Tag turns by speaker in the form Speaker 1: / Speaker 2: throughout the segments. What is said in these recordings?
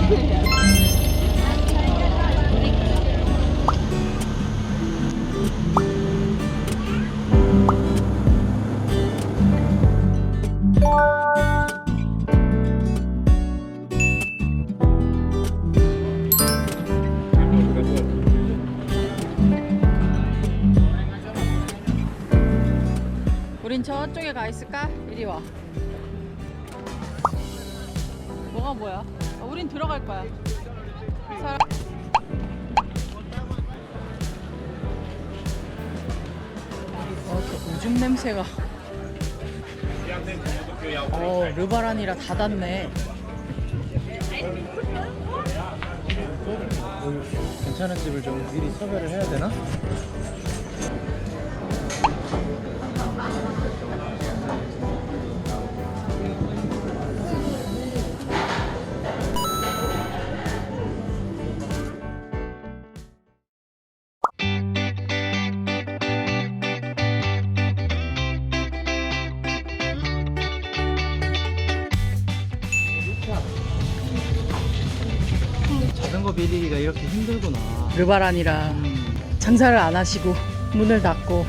Speaker 1: 우린 저쪽에 가 있을까? 이리 와. 뭐가 뭐야? 우린 들어갈 거야. 저 오줌 냄새가. 르바란이라 닫았네.
Speaker 2: 괜찮은 집을 좀 미리 섭외를 해야 되나? 자전거 빌리기가 이렇게 힘들구나.
Speaker 1: 르바란이라 장사를 안 하시고 문을 닫고.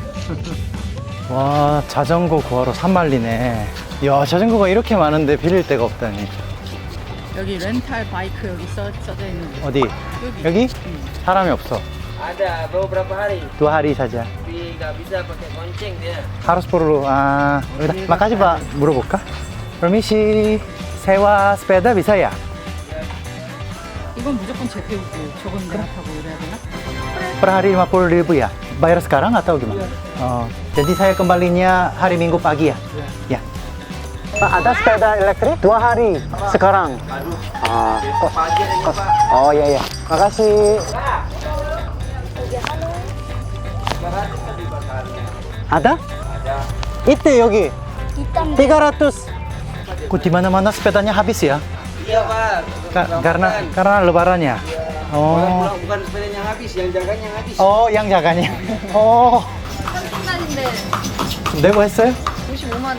Speaker 2: 와, 자전거 구하러 산말리네. 이야, 자전거가 이렇게 많은데 빌릴 데가 없다니.
Speaker 1: 여기 렌탈 바이크 여기 써져 있는데.
Speaker 2: 어디? 여기? 사람이 없어.
Speaker 3: Ada, bro, berapa hari?
Speaker 2: 2 hari saja.
Speaker 3: Tapi nggak bisa pakai gonceng dia.
Speaker 2: Harus perlu. Ah, udah. Makasih, Pak. 물어볼까? Permisi. sewa sepeda bisa ya?
Speaker 1: 이건 무조건 재태우고 저건 내가 타고 이래야 되나?
Speaker 2: Per hari 50.000 ya? Bayar sekarang atau gimana? Oh, jadi saya kembalinya hari Minggu pagi ya? Ya. Pak, ada sepeda elektrik 2 hari sekarang. Ah,
Speaker 3: Pagi aja, Pak.
Speaker 2: oh iya iya. Makasih. Ada? Itu 여기. 300. Kok di mana-mana sepedanya habis ya?
Speaker 3: Iya, Pak.
Speaker 2: karena lebaran ya? Oh.
Speaker 3: Bukan sepedanya habis, yang jaganya habis.
Speaker 2: Oh, yang jaganya. Oh.
Speaker 1: 30만인데
Speaker 2: 내고 했어요?
Speaker 1: 55만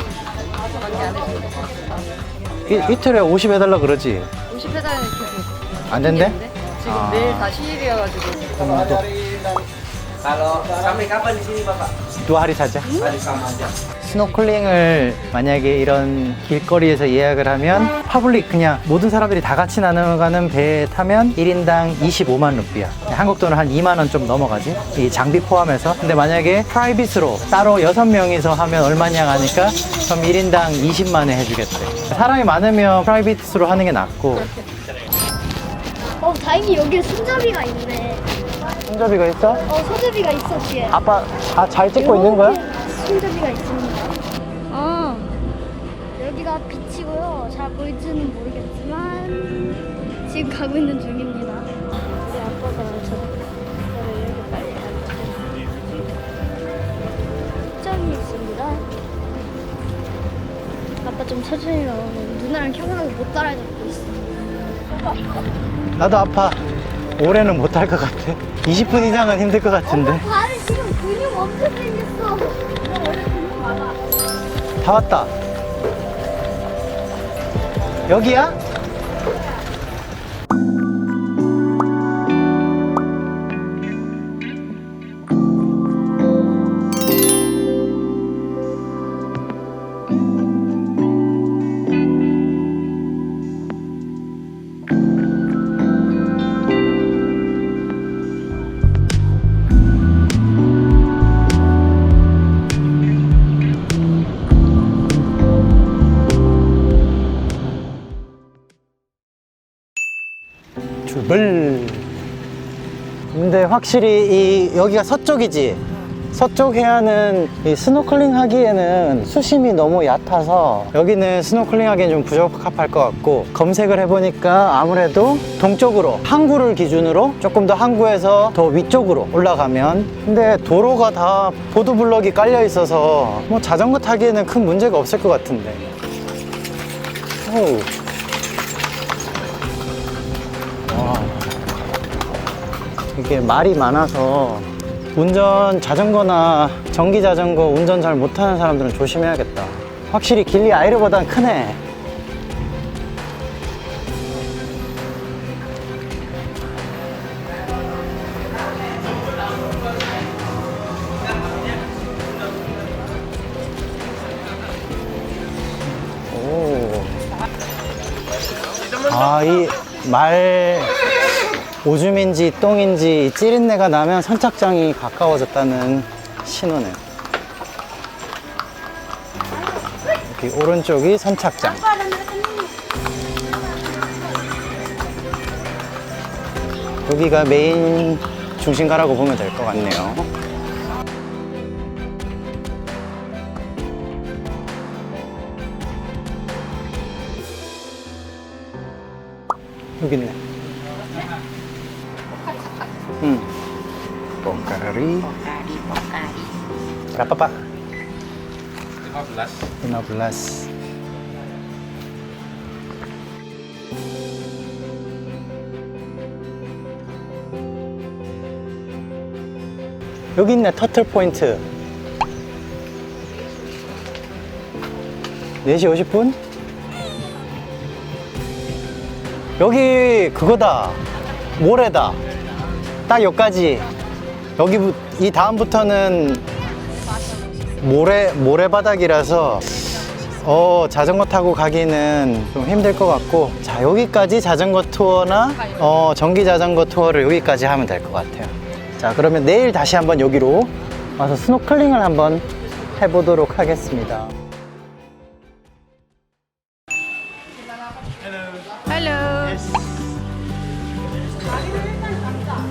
Speaker 1: 밖에 안 해주고.
Speaker 2: 이틀에 50 해달라 그러지?
Speaker 1: 50 해달라는 계속
Speaker 2: 안 된대?
Speaker 1: 지금
Speaker 2: 아.
Speaker 1: 내일 다 휴일이어가지고.
Speaker 3: Kalau sampai kapan di sini, Bapak?
Speaker 2: 2 hari saja.
Speaker 3: Hari sama aja.
Speaker 2: 스노클링을 만약에 이런 길거리에서 예약을 하면 파블릭 그냥 모든 사람들이 다 같이 나눠가는 배에 타면 1인당 25만 루피야. 한국 돈은 한 2만 원 좀 넘어가지? 이 장비 포함해서. 근데 만약에 프라이빗으로 따로 6명이서 하면 얼마냐 하니까 그럼 1인당 20만에 해주겠대. 사람이 많으면 프라이빗으로 하는 게 낫고.
Speaker 4: 다행히 여기에 손잡이가 있네.
Speaker 2: 손잡이가 있어?
Speaker 4: 손잡이가 있어, 뒤에.
Speaker 2: 아빠, 잘 찍고 있는 거야?
Speaker 4: 손잡이가 있습니다. 여기가 빛이고요. 잘 보일지는 모르겠지만 지금 가고 있는 중입니다. 우리 아빠가 저를 이렇게 빨리 점이 있습니다. 아빠 좀 천천히 가면 누나랑 형아가 못 따라잡고 있어.
Speaker 2: 나도 아파. 올해는 못 할 것 같아. 20분 이상은 힘들 것 같은데.
Speaker 4: 발에 지금 근육 엄청 생겼어. 나 원래 근육 많아.
Speaker 2: 다 왔다. 여기야? 출발. 근데 확실히 여기가 서쪽이지. 서쪽 해안은 이 스노클링 하기에는 수심이 너무 얕아서 여기는 스노클링 하기엔 좀 부적합할 것 같고, 검색을 해보니까 아무래도 동쪽으로 항구를 기준으로 조금 더 항구에서 더 위쪽으로 올라가면, 근데 도로가 다 보도블럭이 깔려 있어서 뭐 자전거 타기에는 큰 문제가 없을 것 같은데. 오. 이게 말이 많아서 자전거나 전기 자전거 운전 잘 못하는 사람들은 조심해야겠다. 확실히 길리 아이르보단 크네. 아, 이 말 오줌인지 똥인지 찌린내가 나면 선착장이 가까워졌다는 신호네요. 여기 오른쪽이 선착장. 여기가 메인 중심가라고 보면 될 것 같네요. 여기 있네. Pokari. Berapa, Pak? 15. 여기 있네, 터틀 포인트. 4시 50분? 여기 그거다. 모래다. 딱 여기까지. 여기 이 다음부터는 모래바닥이라서 자전거 타고 가기는 좀 힘들 것 같고, 자, 여기까지 자전거 투어나 전기 자전거 투어를 여기까지 하면 될 것 같아요. 자, 그러면 내일 다시 한번 여기로 와서 스노클링을 한번 해보도록 하겠습니다.
Speaker 1: Hello.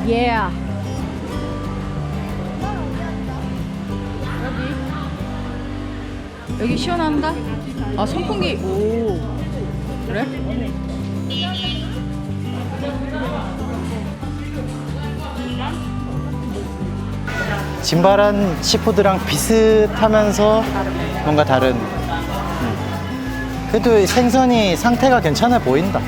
Speaker 1: Yeah. 여기 시원한가? 아, 선풍기. 오. 그래?
Speaker 2: 진바란 시푸드랑 비슷하면서 뭔가 다른. 그래도 생선이 상태가 괜찮아 보인다.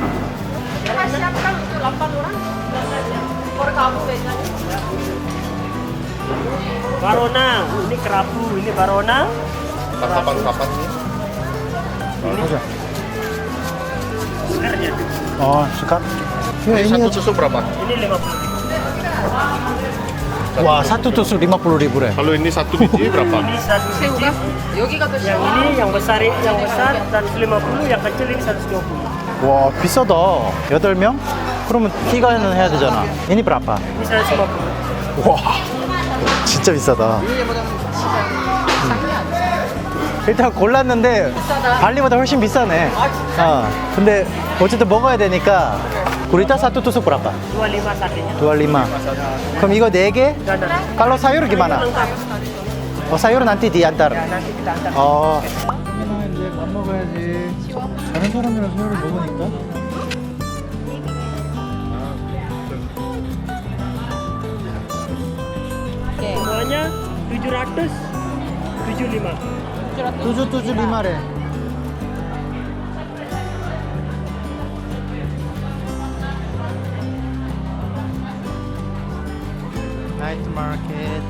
Speaker 5: Barona, ini kerapu, ini barona.
Speaker 6: Kapan-kapan nih?
Speaker 2: 보자.
Speaker 5: Sekarnya,
Speaker 2: 스카?
Speaker 6: Ini satu susu berapa?
Speaker 5: ini 50.
Speaker 2: 와, 사투투수 50,000
Speaker 6: Kalau ini satu biji berapa?
Speaker 5: Ini satu biji.
Speaker 1: 여기가 더
Speaker 5: Yang ini yang besar 150, yang kecil ini 120.
Speaker 2: 와, 비싸다. 8명? 그러면 티가는 해야 되잖아. 이니 브라파.
Speaker 5: Ini 150.
Speaker 2: 와, 진짜 비싸다. 일단 골랐는데 발리보다 훨씬 비싸네. 근데 어쨌든 먹어야 되니까 구리타 사투투수 브라파.
Speaker 5: 25 satunya.
Speaker 2: 25. 그럼 이거 4개?
Speaker 5: Ganas.
Speaker 2: Kalau sayur gimana?
Speaker 5: Lengkap.
Speaker 2: sayur nanti diantar.
Speaker 5: Ya, nanti kita antar.
Speaker 2: 이제 밥 먹어야지. 다른 사람이랑 새우를 먹으니까.
Speaker 5: Semuanya 775.
Speaker 2: 775래. 나이트 마켓.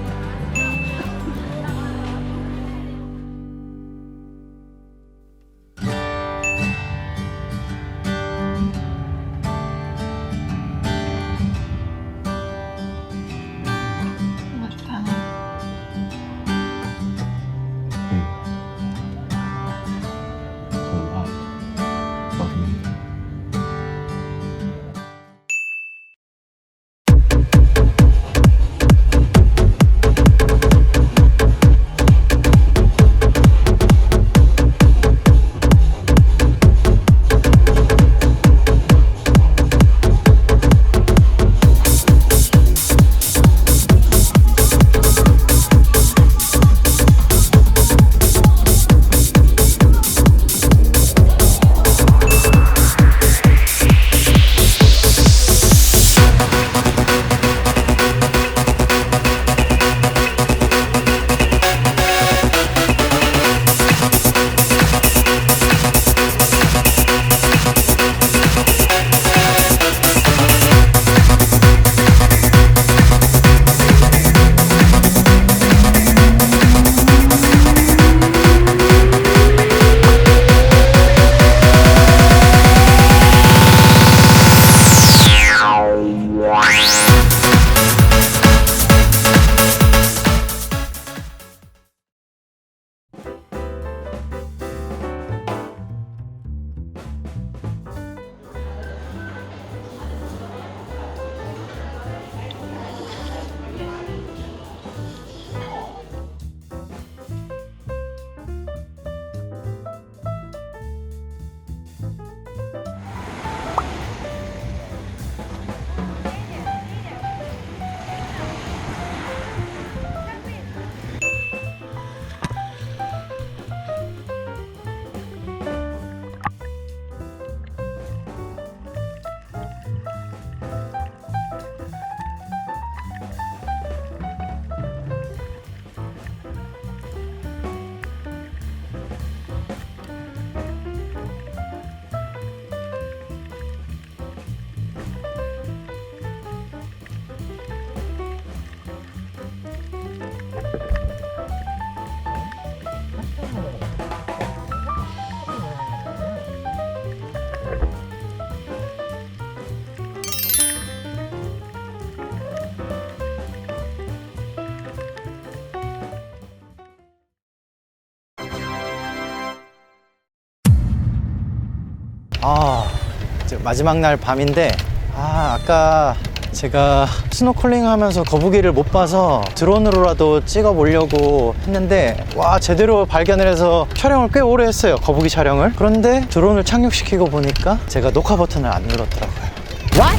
Speaker 2: 이제 마지막 날 밤인데, 아까 제가 스노클링 하면서 거북이를 못 봐서 드론으로라도 찍어 보려고 했는데, 와, 제대로 발견을 해서 촬영을 꽤 오래 했어요, 거북이 촬영을. 그런데 드론을 착륙시키고 보니까 제가 녹화 버튼을 안 눌렀더라고요. What?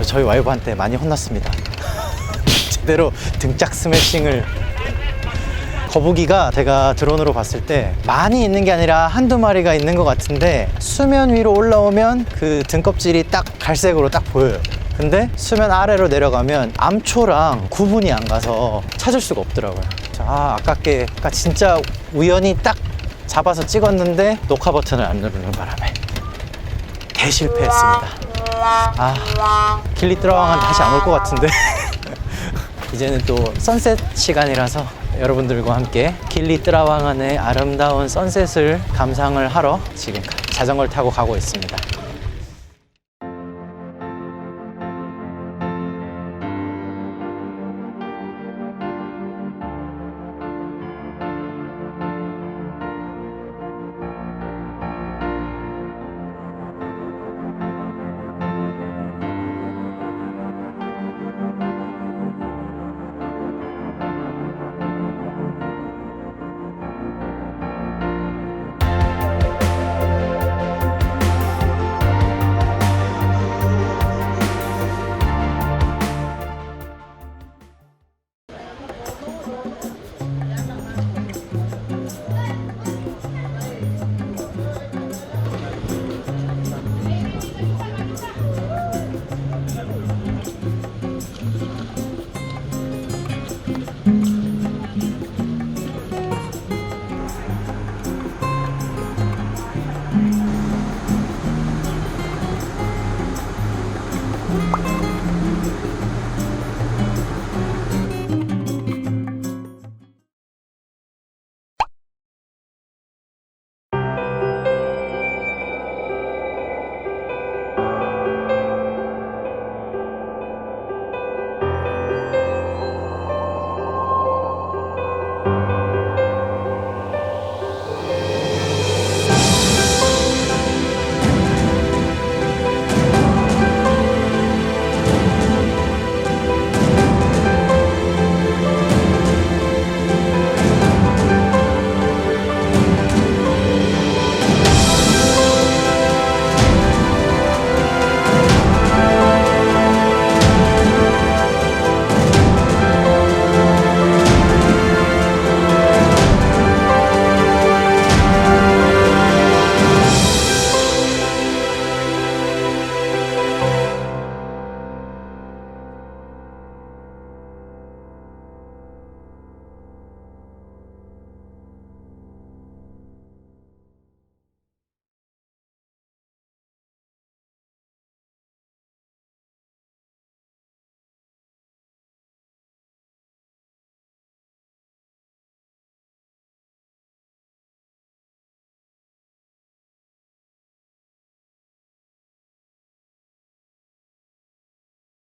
Speaker 2: 저희 와이프한테 많이 혼났습니다. 제대로 등짝 스매싱을. 거북이가 제가 드론으로 봤을 때 많이 있는 게 아니라 한두 마리가 있는 것 같은데, 수면 위로 올라오면 그 등껍질이 딱 갈색으로 딱 보여요. 근데 수면 아래로 내려가면 암초랑 구분이 안 가서 찾을 수가 없더라고요. 아깝게 진짜 우연히 딱 잡아서 찍었는데 녹화 버튼을 안 누르는 바람에 대실패했습니다. 길리 뚜라왕은 다시 안 올 것 같은데. 이제는 또 선셋 시간이라서 여러분들과 함께 길리 뚜라왕안의 아름다운 선셋을 감상을 하러 지금 자전거를 타고 가고 있습니다.